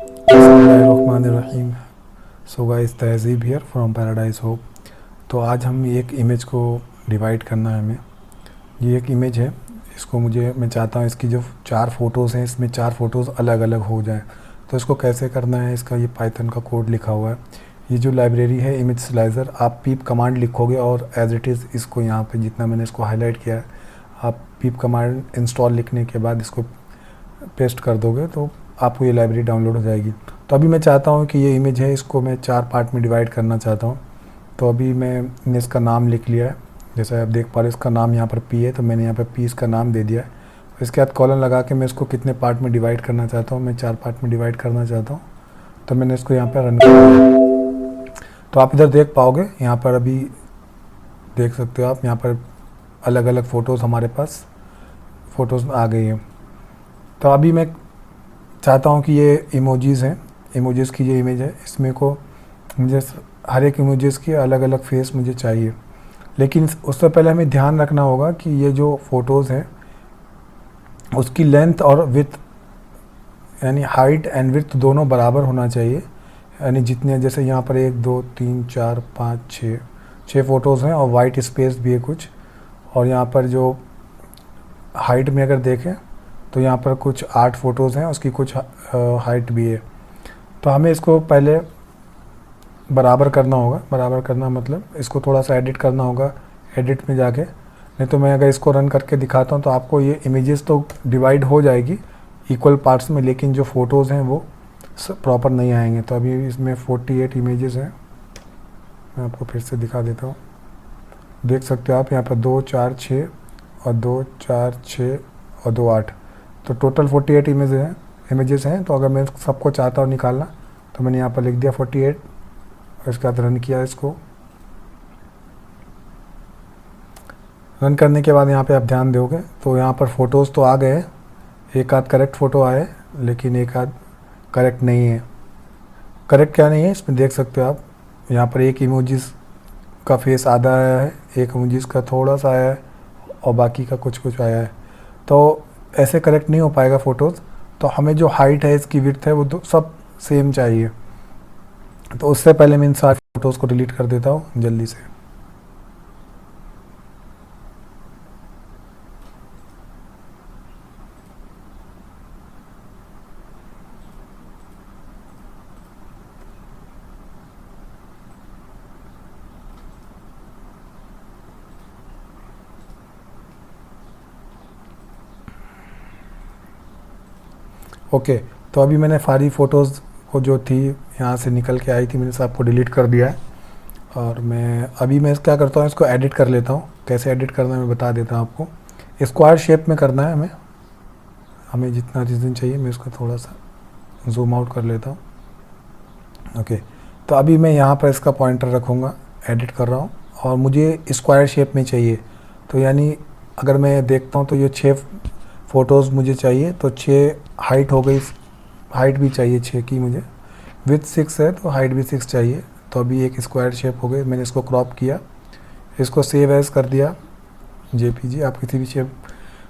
बिस्मिल्लाहिर्रहमानिर्रहीम। So guys, तहज़ीब here from paradise hope. तो आज हम एक इमेज को डिवाइड करना है हमें। ये एक इमेज है, इसको मैं चाहता हूँ इसकी जो 4 फ़ोटोज़ हैं इसमें 4 फ़ोटोज़ अलग अलग हो जाए। तो इसको कैसे करना है, इसका ये पाइथन का कोड लिखा हुआ है। ये जो लाइब्रेरी है इमेज स्लाइज़र, आप पीप कमांड लिखोगे और एज इट इज़ इसको यहाँ पे जितना मैंने इसको हाईलाइट किया है, आप पीप कमांड इंस्टॉल लिखने के बाद इसको पेस्ट कर दोगे तो आपको ये लाइब्रेरी डाउनलोड हो जाएगी। तो अभी मैं चाहता हूँ कि ये इमेज है, इसको मैं 4 पार्ट में डिवाइड करना चाहता हूँ। तो अभी मैंने इसका नाम लिख लिया है, जैसा आप देख पा रहे हो इसका नाम यहाँ पर पी है, तो मैंने यहाँ पर पी इसका नाम दे दिया है। इसके बाद कॉलन लगा के मैं इसको कितने पार्ट में डिवाइड करना चाहता हूँ, मैं 4 पार्ट में डिवाइड करना चाहता हूँ। तो मैंने इसको यहाँ पर रन कर दिया। तो आप इधर देख पाओगे, यहाँ पर अभी देख सकते हो आप, यहाँ पर अलग अलग फ़ोटोज़ हमारे पास फ़ोटोज़ आ गई है। तो अभी मैं चाहता हूँ कि ये इमोजीज़ हैं, इमोजीज़ की ये इमेज है, इसमें को मुझे हर एक इमोजीज़ की अलग अलग फेस मुझे चाहिए। लेकिन उससे पहले हमें ध्यान रखना होगा कि ये जो फ़ोटोज़ हैं उसकी लेंथ और विड्थ, यानी हाइट एंड विड्थ दोनों बराबर होना चाहिए। यानी जितने, जैसे यहाँ पर 1 2 3 4 5 6 फ़ोटोज़ हैं और वाइट स्पेस भी है कुछ। और यहाँ पर जो हाइट में अगर देखें तो यहाँ पर कुछ 8 फ़ोटोज़ हैं, उसकी कुछ हाइट भी है। तो हमें इसको पहले बराबर करना होगा। बराबर करना मतलब इसको थोड़ा सा एडिट करना होगा, एडिट में जाके। नहीं तो मैं अगर इसको रन करके दिखाता हूँ तो आपको ये इमेजेस तो डिवाइड हो जाएगी इक्वल पार्ट्स में, लेकिन जो फ़ोटोज़ हैं वो प्रॉपर नहीं आएंगे। तो अभी इसमें 48 इमेजेस हैं, मैं आपको फिर से दिखा देता हूँ। देख सकते हो आप यहाँ पर 2 4 6 और 2 4 6 और 2 8, तो टोटल 48 इमेजेस हैं। तो अगर मैं सबको चाहता हूँ निकालना तो मैंने यहाँ पर लिख दिया 48 और इसके बाद रन किया इसको। रन करने के बाद यहाँ पे आप ध्यान दोगे तो यहाँ पर फ़ोटोज़ तो आ गए हैं, एक आध करेक्ट फ़ोटो आए, लेकिन एक आध करेक्ट नहीं है। करेक्ट क्या नहीं है इसमें देख सकते हो आप, यहाँ पर एक इमोजीज़ का फेस आधा आया है, एक इमोजीज़ का थोड़ा सा आया है और बाकी का कुछ कुछ आया है। तो ऐसे करेक्ट नहीं हो पाएगा फ़ोटोज़। तो हमें जो हाइट है, इसकी विड्थ है, वो सब सेम चाहिए। तो उससे पहले मैं इन सारी फ़ोटोज़ को डिलीट कर देता हूँ जल्दी से। ओके, तो अभी मैंने सारी फ़ोटोज़ को जो थी यहाँ से निकल के आई थी, मैंने सबको डिलीट कर दिया है। और मैं क्या करता हूँ, इसको एडिट कर लेता हूँ। कैसे एडिट करना है मैं बता देता हूँ आपको। स्क्वायर शेप में करना है हमें जितना रीजन चाहिए। मैं इसको थोड़ा सा जूम आउट कर लेता हूँ। ओके, तो अभी मैं यहाँ पर इसका पॉइंटर रखूँगा, एडिट कर रहा हूँ और मुझे स्क्वायर शेप में चाहिए। तो यानी अगर मैं देखता हूँ तो ये 6 फ़ोटोज़ मुझे चाहिए, तो 6 हाइट हो गई, हाइट भी चाहिए 6 की मुझे। विड्थ 6 है तो हाइट भी 6 चाहिए। तो अभी एक स्क्वायर शेप हो गई। मैंने इसको क्रॉप किया, इसको सेव एज़ कर दिया जेपीजी, आप किसी भी शेप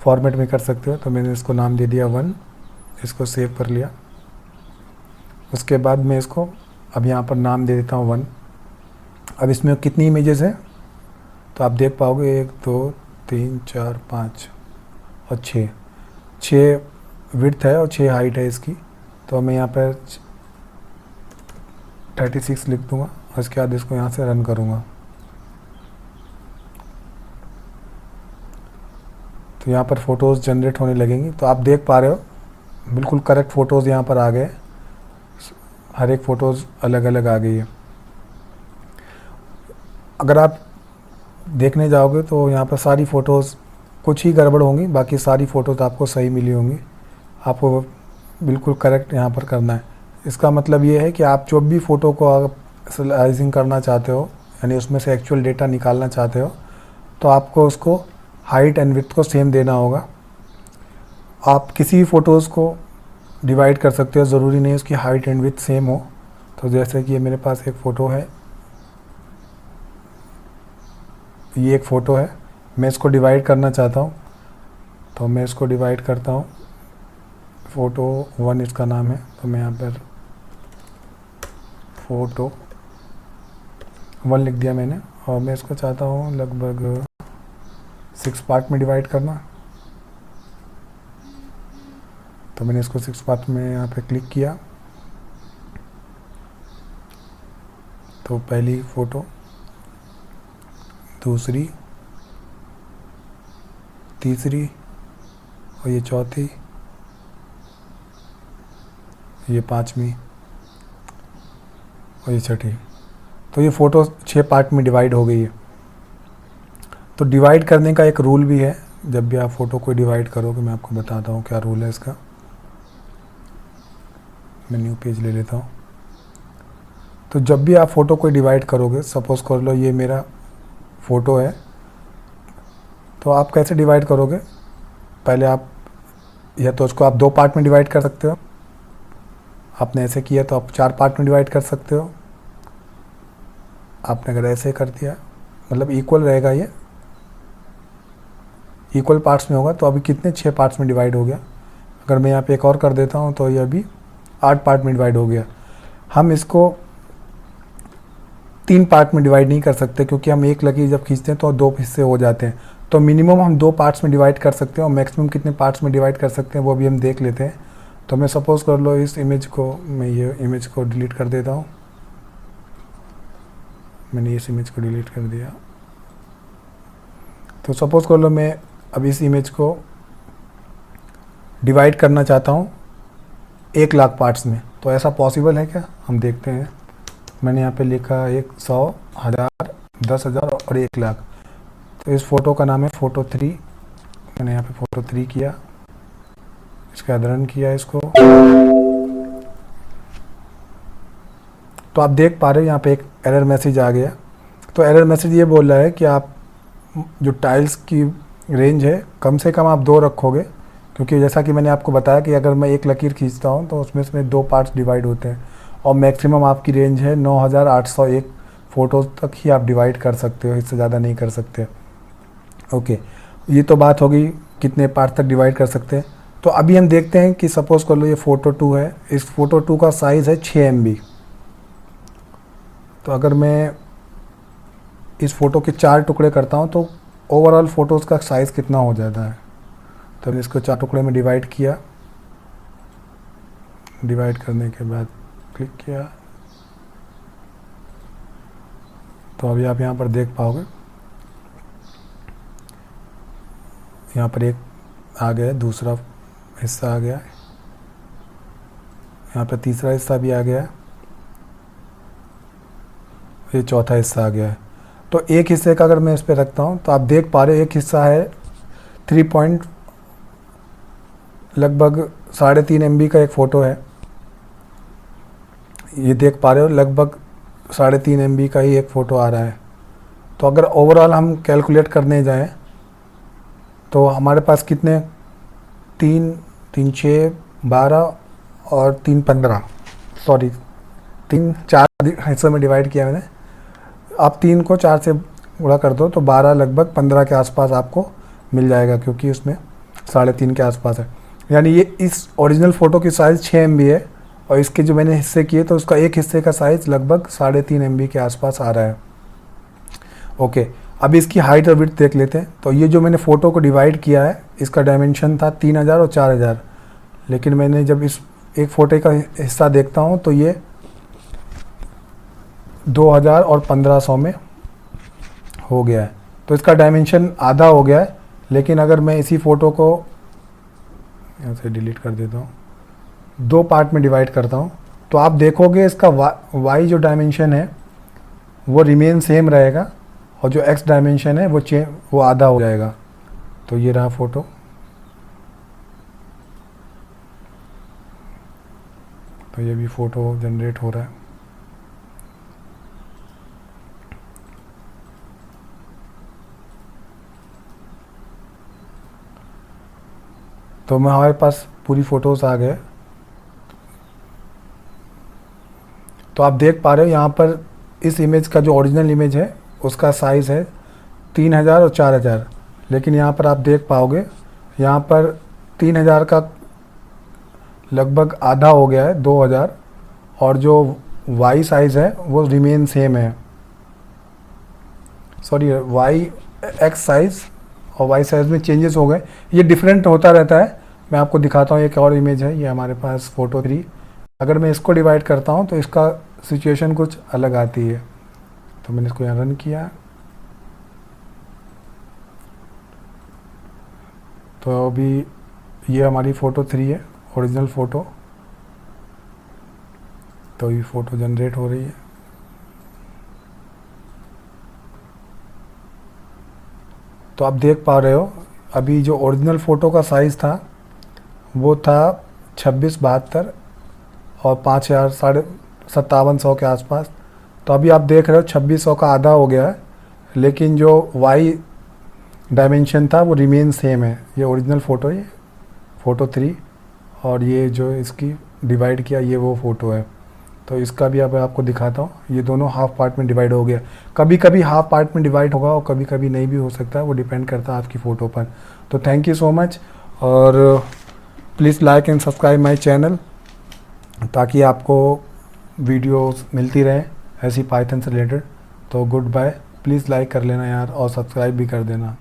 फॉर्मेट में कर सकते हो। तो मैंने इसको नाम दे दिया 1, इसको सेव कर लिया। उसके बाद मैं इसको अब यहाँ पर नाम दे देता हूँ 1। अब इसमें कितनी इमेजेस हैं तो आप देख पाओगे 1 2 3 4 5 और 6 विड्थ है और 6 हाइट है इसकी। तो मैं यहाँ पर 36 लिख दूँगा और उसके बाद इसको यहाँ से रन करूँगा। तो यहाँ पर फ़ोटोज़ जनरेट होने लगेंगी। तो आप देख पा रहे हो बिल्कुल करेक्ट फ़ोटोज़ यहाँ पर आ गए, हर एक फ़ोटोज़ अलग अलग आ गई है। अगर आप देखने जाओगे तो यहाँ पर सारी फ़ोटोज़ कुछ ही गड़बड़ होंगी, बाकी सारी फ़ोटोज़ आपको सही मिली होंगी। आपको बिल्कुल करेक्ट यहाँ पर करना है। इसका मतलब ये है कि आप जो भी फ़ोटो को स्लाइसिंग करना चाहते हो, यानी उसमें से एक्चुअल डेटा निकालना चाहते हो, तो आपको उसको हाइट एंड विड्थ को सेम देना होगा। आप किसी भी फ़ोटोज़ को डिवाइड कर सकते हो, ज़रूरी नहीं उसकी हाइट एंड विड्थ सेम हो। तो जैसे कि ये मेरे पास एक फ़ोटो है, ये एक फ़ोटो है, मैं इसको डिवाइड करना चाहता हूँ। तो मैं इसको डिवाइड करता हूँ, फ़ोटो 1 इसका नाम है। तो मैं यहाँ पर फ़ोटो 1 लिख दिया मैंने, और मैं इसको चाहता हूँ लगभग 6 पार्ट में डिवाइड करना। तो मैंने इसको 6 पार्ट में यहाँ पे क्लिक किया। तो पहली फ़ोटो, दूसरी, तीसरी, और ये चौथी, ये पांचवी, और ये छठी। तो ये फ़ोटो 6 पार्ट में डिवाइड हो गई है। तो डिवाइड करने का एक रूल भी है, जब भी आप फ़ोटो को डिवाइड करोगे मैं आपको बताता हूँ क्या रूल है इसका। मैं न्यू पेज ले लेता हूँ। तो जब भी आप फ़ोटो को डिवाइड करोगे, सपोज़ कर लो ये मेरा फ़ोटो है, तो आप कैसे डिवाइड करोगे? पहले आप या तो उसको आप 2 पार्ट में डिवाइड कर सकते हो, आपने ऐसे किया तो आप 4 पार्ट में डिवाइड कर सकते हो। आपने अगर ऐसे कर दिया, मतलब इक्वल रहेगा, ये इक्वल पार्ट्स में होगा, तो अभी कितने 6 पार्ट्स में डिवाइड हो गया। अगर मैं यहाँ पे एक और कर देता हूँ तो ये अभी 8 पार्ट में डिवाइड हो गया। हम इसको 3 पार्ट में डिवाइड नहीं कर सकते, क्योंकि हम एक लकीर जब खींचते हैं तो 2 हिस्से हो जाते हैं। तो मिनिमम हम 2 पार्ट्स में डिवाइड कर सकते हैं, और मैक्सिमम कितने पार्ट्स में डिवाइड कर सकते हैं वो भी हम देख लेते हैं। तो मैं सपोज़ कर लो इस इमेज को, मैं ये इमेज को डिलीट कर देता हूँ। मैंने इस इमेज को डिलीट कर दिया। तो सपोज़ कर लो मैं अब इस इमेज को डिवाइड करना चाहता हूँ 1 लाख पार्ट्स में। तो ऐसा पॉसिबल है क्या? हम देखते हैं। मैंने यहाँ पे लिखा 100, 1000, 10,000 और 1 लाख। तो इस फ़ोटो का नाम है फ़ोटो 3। मैंने यहाँ पे फ़ोटो 3 किया, इसका रन किया इसको। तो आप देख पा रहे हो यहाँ पे एक एरर मैसेज आ गया। तो एरर मैसेज ये बोल रहा है कि आप जो टाइल्स की रेंज है कम से कम आप 2 रखोगे, क्योंकि जैसा कि मैंने आपको बताया कि अगर मैं एक लकीर खींचता हूँ तो उसमें से 2 पार्ट्स डिवाइड होते हैं, और मैक्सिमम आपकी रेंज है 9801 फ़ोटोज़ तक ही आप डिवाइड कर सकते हो, इससे ज़्यादा नहीं कर सकते। ओके, ये तो बात होगी कितने पार्ट तक डिवाइड कर सकते हैं। तो अभी हम देखते हैं कि सपोज़ कर लो ये फ़ोटो 2 है, इस फ़ोटो 2 का साइज़ है 6 MB। तो अगर मैं इस फ़ोटो के 4 टुकड़े करता हूँ तो ओवरऑल फ़ोटोज़ का साइज़ कितना हो जाता है। तो मैंने इसको 4 टुकड़े में डिवाइड किया। डिवाइड करने के बाद क्लिक किया, तो अभी आप यहाँ पर देख पाओगे, यहाँ पर एक आ गया, दूसरा हिस्सा आ गया, यहाँ पर तीसरा हिस्सा भी आ गया, ये चौथा हिस्सा आ गया है। तो एक हिस्से का अगर मैं इस पर रखता हूँ तो आप देख पा रहे हो एक हिस्सा है 3 पॉइंट लगभग 3.5 MB का एक फ़ोटो है। ये देख पा रहे हो लगभग 3.5 MB का ही एक फ़ोटो आ रहा है। तो अगर ओवरऑल हम कैलकुलेट करने जाएं तो हमारे पास कितने 3, 3, 6, 12 और 3, 15, सॉरी 3, 4 हिस्सों में डिवाइड किया मैंने। आप 3 को 4 से गुणा कर दो तो 12 लगभग 15 के आसपास आपको मिल जाएगा, क्योंकि उसमें 3.5 के आसपास है। यानी ये इस ओरिजिनल फ़ोटो की साइज़ 6 MB है, और इसके जो मैंने हिस्से किए तो उसका एक हिस्से का साइज़ लगभग 3.5 MB के आसपास आ रहा है। ओके, अब इसकी हाइट और विड्थ देख लेते हैं। तो ये जो मैंने फ़ोटो को डिवाइड किया है इसका डायमेंशन था 3000 और 4000, लेकिन मैंने जब इस एक फ़ोटो का हिस्सा देखता हूँ तो ये 2000 और 1500 में हो गया है। तो इसका डायमेंशन आधा हो गया है। लेकिन अगर मैं इसी फ़ोटो को यहाँ से डिलीट कर देता हूँ, 2 पार्ट में डिवाइड करता हूँ, तो आप देखोगे इसका वाई जो डायमेंशन है वो रिमेन सेम रहेगा, और जो एक्स डायमेंशन है वो आधा हो जाएगा। तो ये रहा फ़ोटो। तो ये भी फ़ोटो जनरेट हो रहा है। तो हमारे पास पूरी फ़ोटोज़ आ गए। तो आप देख पा रहे हो यहाँ पर इस इमेज का जो ओरिजिनल इमेज है उसका साइज़ है 3000 और 4000, लेकिन यहाँ पर आप देख पाओगे यहाँ पर 3000 का लगभग आधा हो गया है 2000, और जो वाई साइज़ है वो रिमेन सेम है, सॉरी वाई एक्स साइज़ और वाई साइज़ में चेंजेस हो गए, ये डिफरेंट होता रहता है। मैं आपको दिखाता हूँ, एक और इमेज है, ये हमारे पास फ़ोटो 3। अगर मैं इसको डिवाइड करता हूँ तो इसका सिचुएशन कुछ अलग आती है। तो मैंने इसको यहाँ रन किया, तो अभी ये हमारी फ़ोटो 3 है, ओरिजिनल फ़ोटो। तो ये फ़ोटो जनरेट हो रही है। तो आप देख पा रहे हो अभी जो ओरिजिनल फ़ोटो का साइज़ था वो था 2672 और 5000 5700 के आसपास। तो अभी आप देख रहे हो 2600 का आधा हो गया है, लेकिन जो वाई डायमेंशन था वो रिमेन सेम है। ये ओरिजिनल फ़ोटो है, फ़ोटो 3, और ये जो इसकी डिवाइड किया ये वो फ़ोटो है। तो इसका भी अब आपको दिखाता हूँ, ये दोनों हाफ पार्ट में डिवाइड हो गया। कभी कभी हाफ पार्ट में डिवाइड होगा और कभी कभी नहीं भी हो सकता है, वो डिपेंड करता है आपकी फ़ोटो पर। तो थैंक यू सो मच, और please like and subscribe my channel ताकि आपको वीडियोस मिलती रहे ऐसी पाइथन से रिलेटेड। तो गुड बाय, प्लीज़ लाइक कर लेना यार और सब्सक्राइब भी कर देना।